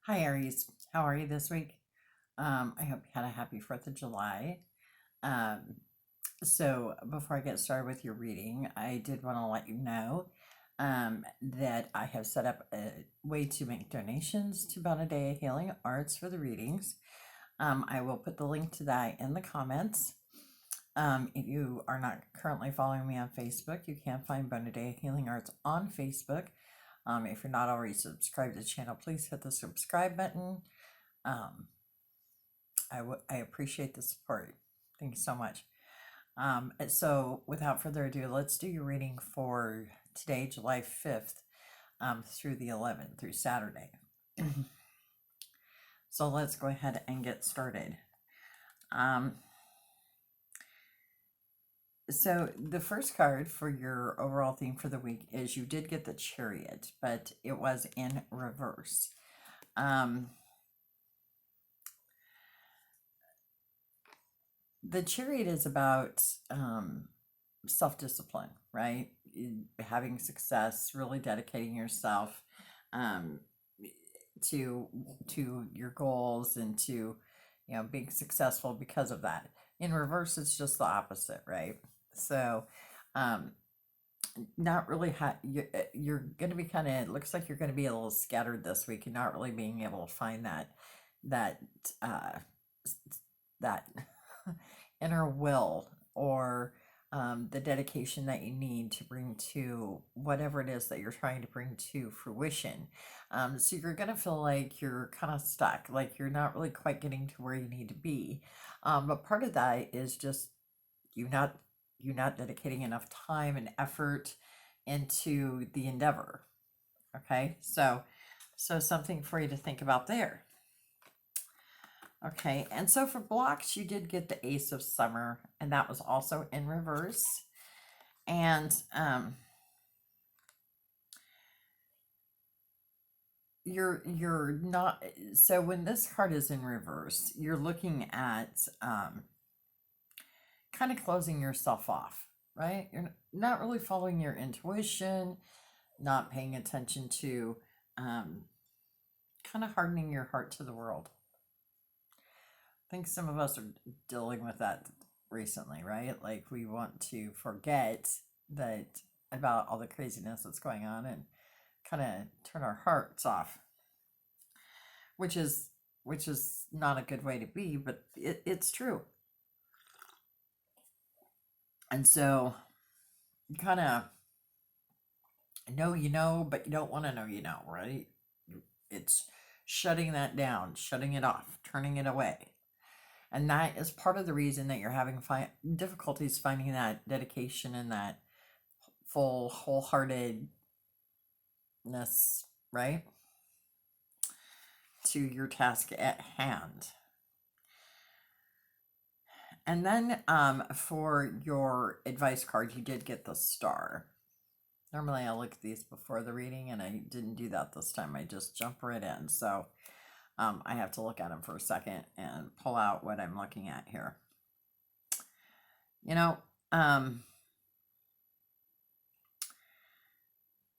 Hi, Aries. How are you this week? I hope you had a happy 4th of July. Um, so, before I get started with your reading, I did want to let you know that I have set up a way to make donations to Bonadea Healing Arts for the readings. I will put the link to that in the comments. If you are not currently following me on Facebook, you can find Bonadea Healing Arts on Facebook. If you're not already subscribed to the channel, please hit the subscribe button. Um, I appreciate the support. Thank you so much. So without further ado, let's do your reading for today, July 5th, through the 11th, through Saturday. So let's go ahead and get started. So the first card for your overall theme for the week is you did get the Chariot, but it was in reverse. The Chariot is about self-discipline, right? Having success, really dedicating yourself um, to your goals and to being successful because of that. In reverse, it's just the opposite, right? So not really you're going to be kind of, it looks like you're going to be a little scattered this week and not really being able to find that uh that inner will or the dedication that you need to bring to whatever it is that you're trying to bring to fruition. So you're going to feel like you're kind of stuck, like you're not really quite getting to where you need to be. But part of that is just you not you not dedicating enough time and effort into the endeavor. Okay, so something for you to think about there. Okay, and so for blocks, you did get the Ace of Summer, and that was also in reverse. And you're not, so when this card is in reverse, you're looking at kind of closing yourself off, right? You're not really following your intuition, not paying attention to kind of hardening your heart to the world. I think some of us are dealing with that recently, right? Like we want to forget that about all the craziness that's going on and kind of turn our hearts off, which is not a good way to be, but it's true. And so you kind of know but you don't want to know, right? It's shutting that down, shutting it off, turning it away. And that is part of the reason that you're having difficulties finding that dedication and that full wholeheartedness, right, to your task at hand. And then for your advice card, you did get the Star. Normally I look at these before the reading, and I didn't do that this time. I just jump right in. So I have to look at them for a second and pull out what I'm looking at here.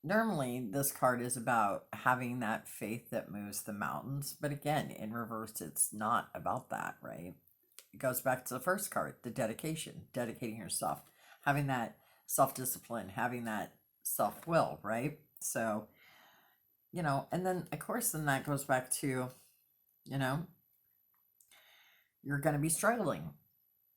Normally this card is about having that faith that moves the mountains, but again, in reverse, it's not about that, right? It goes back to the first card, the dedication, dedicating yourself, having that self-discipline, having that self-will, right? So, and then of course, then that goes back to, you're going to be struggling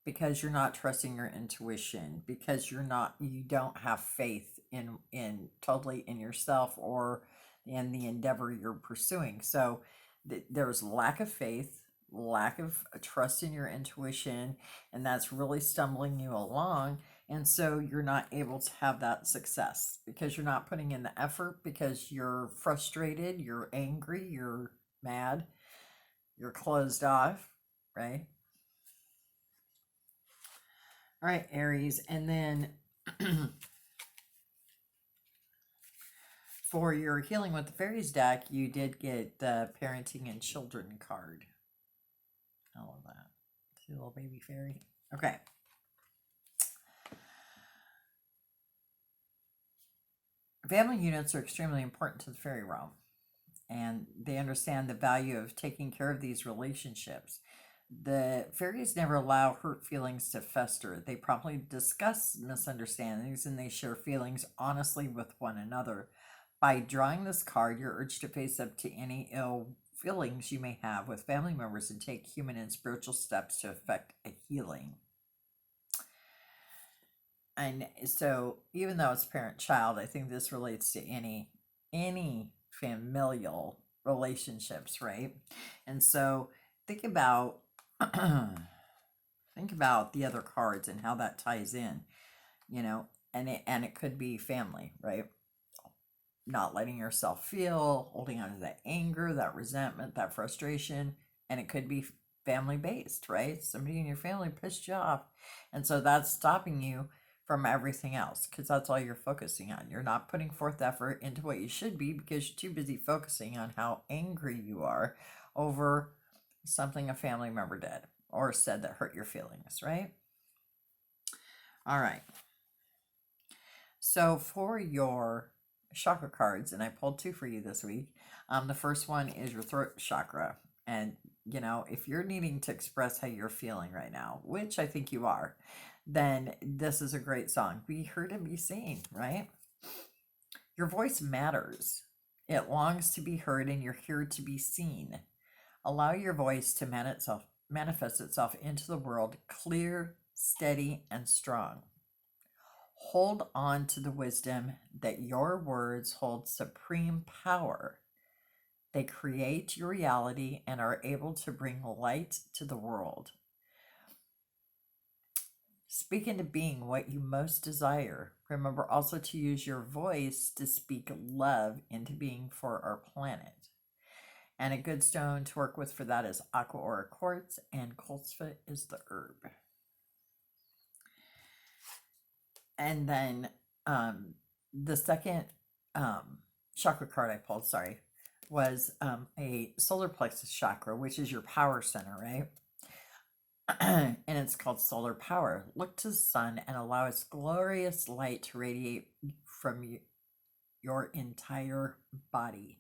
because you're not trusting your intuition, because you don't have faith in totally in yourself or in the endeavor you're pursuing. So there's lack of faith, lack of trust in your intuition, and that's really stumbling you along. And so you're not able to have that success because you're not putting in the effort, because you're frustrated, you're angry, you're mad, you're closed off, right? All right, Aries. And then for your Healing with the Fairies deck, you did get the Parenting and Children card. I love that. See a little baby fairy. Okay. Family units are extremely important to the fairy realm. and they understand the value of taking care of these relationships. The fairies never allow hurt feelings to fester. They promptly discuss misunderstandings and they share feelings honestly with one another. By drawing this card, you're urged to face up to any ill feelings you may have with family members and take human and spiritual steps to effect a healing. And so, even though it's parent child, I think this relates to any familial relationships, right? And so, think about think about the other cards and how that ties in, you know, and it could be family, right? Not letting yourself feel, holding on to that anger, that resentment, that frustration, and it could be family based, right? Somebody in your family pissed you off, and so that's stopping you from everything else because that's all you're focusing on. You're not putting forth effort into what you should be because you're too busy focusing on how angry you are over something a family member did or said that hurt your feelings, right? All right. So for your chakra cards, and I pulled two for you this week. The first one is your throat chakra. And, if you're needing to express how you're feeling right now, which I think you are, then this is a great song. Be heard and be seen, right? Your voice matters. It longs to be heard and you're here to be seen. Allow your voice to manifest itself into the world clear, steady, and strong. Hold on to the wisdom that your words hold supreme power. They create your reality and are able to bring light to the world. Speak into being what you most desire. Remember also to use your voice to speak love into being for our planet. And a good stone to work with for that is aqua aura quartz, and coltsfoot is the herb. And then the second chakra card I pulled, was a solar plexus chakra, which is your power center, right? And it's called solar power. Look to the sun and allow its glorious light to radiate from your entire body.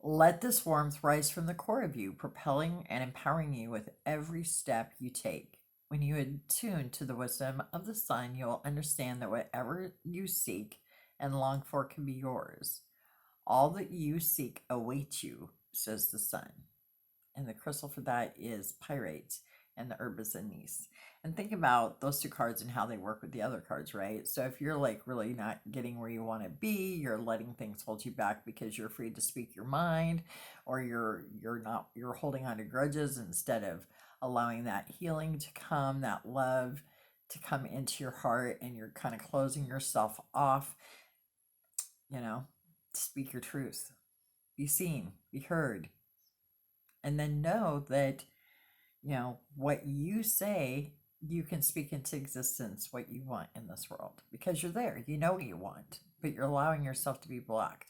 Let this warmth rise from the core of you, propelling and empowering you with every step you take. When you attune to the wisdom of the sun, you'll understand that whatever you seek and long for can be yours. All that you seek awaits you, says the sun. And the crystal for that is pyrite, and the herb is anise. And think about those two cards and how they work with the other cards, right? So if you're like really not getting where you want to be, you're letting things hold you back because you're afraid to speak your mind, or you're holding on to grudges instead of allowing that healing to come, that love to come into your heart, and you're kind of closing yourself off, speak your truth. Be seen, be heard. And then know that, what you say, you can speak into existence what you want in this world because you're there. You know what you want, but you're allowing yourself to be blocked.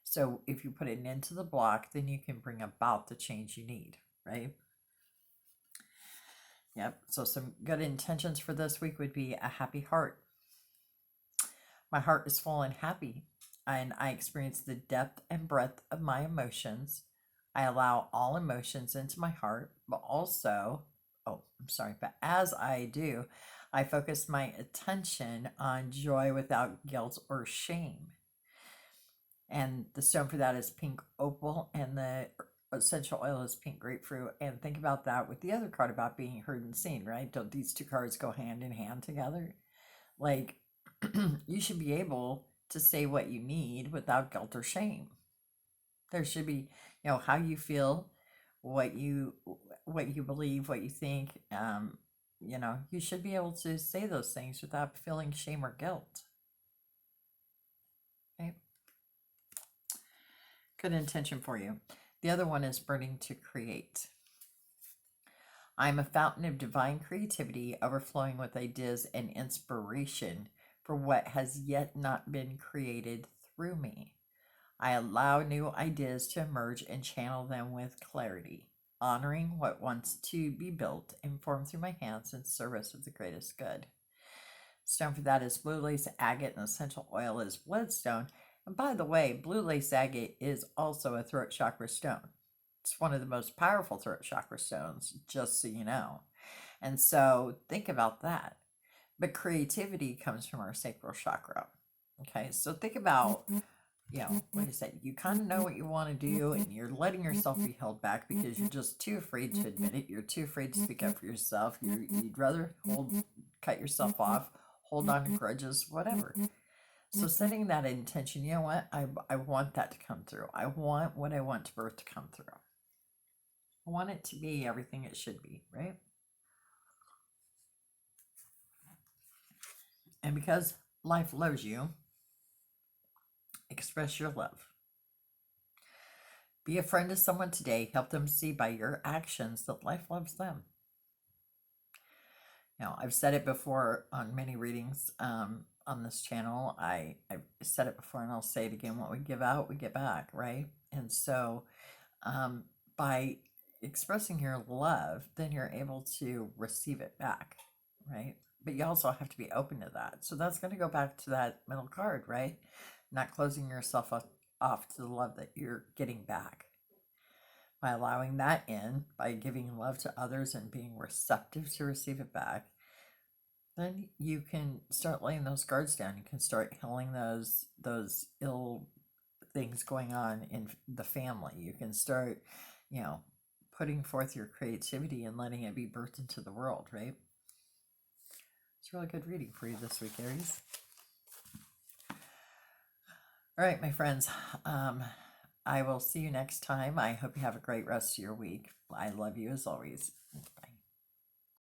So if you put an end to the block, then you can bring about the change you need, right? Yep. So some good intentions for this week would be a happy heart. My heart is full and happy, and I experience the depth and breadth of my emotions. I allow all emotions into my heart, but as I do, I focus my attention on joy without guilt or shame. And the stone for that is pink opal, and the essential oil is pink grapefruit. And think about that with the other card about being heard and seen, right? Don't these two cards go hand in hand together? Like, you should be able to say what you need without guilt or shame. There should be, how you feel, what you believe, what you think. You should be able to say those things without feeling shame or guilt. Okay. Good intention for you. The other one is burning to create. I'm a fountain of divine creativity, overflowing with ideas and inspiration for what has yet not been created through me. I allow new ideas to emerge and channel them with clarity, honoring what wants to be built and formed through my hands in service of the greatest good. Stone for that is blue lace agate, and essential oil is bloodstone. And by the way, blue lace agate is also a throat chakra stone. It's one of the most powerful throat chakra stones, just so you know. And so think about that. But creativity comes from our sacral chakra. Okay, so think about, like I said, you kind of know what you want to do and you're letting yourself be held back because you're just too afraid to admit it. You're too afraid to speak up for yourself. You'd rather cut yourself off, hold on to grudges, whatever. So setting that intention, you know what? I want that to come through. I want what I want to birth to come through. I want it to be everything it should be, right? And because life loves you, express your love. Be a friend to someone today. Help them see by your actions that life loves them. Now, I've said it before on many readings on this channel. I've said it before and I'll say it again. What we give out, we get back, right? And so by expressing your love, then you're able to receive it back, right? But you also have to be open to that. So that's going to go back to that middle card, right? Not closing yourself off to the love that you're getting back. By allowing that in, by giving love to others and being receptive to receive it back, then you can start laying those guards down. You can start healing those ill things going on in the family. You can start, putting forth your creativity and letting it be birthed into the world, right? It's a really good reading for you this week, Aries. All right, my friends. I will see you next time. I hope you have a great rest of your week. I love you as always. Bye.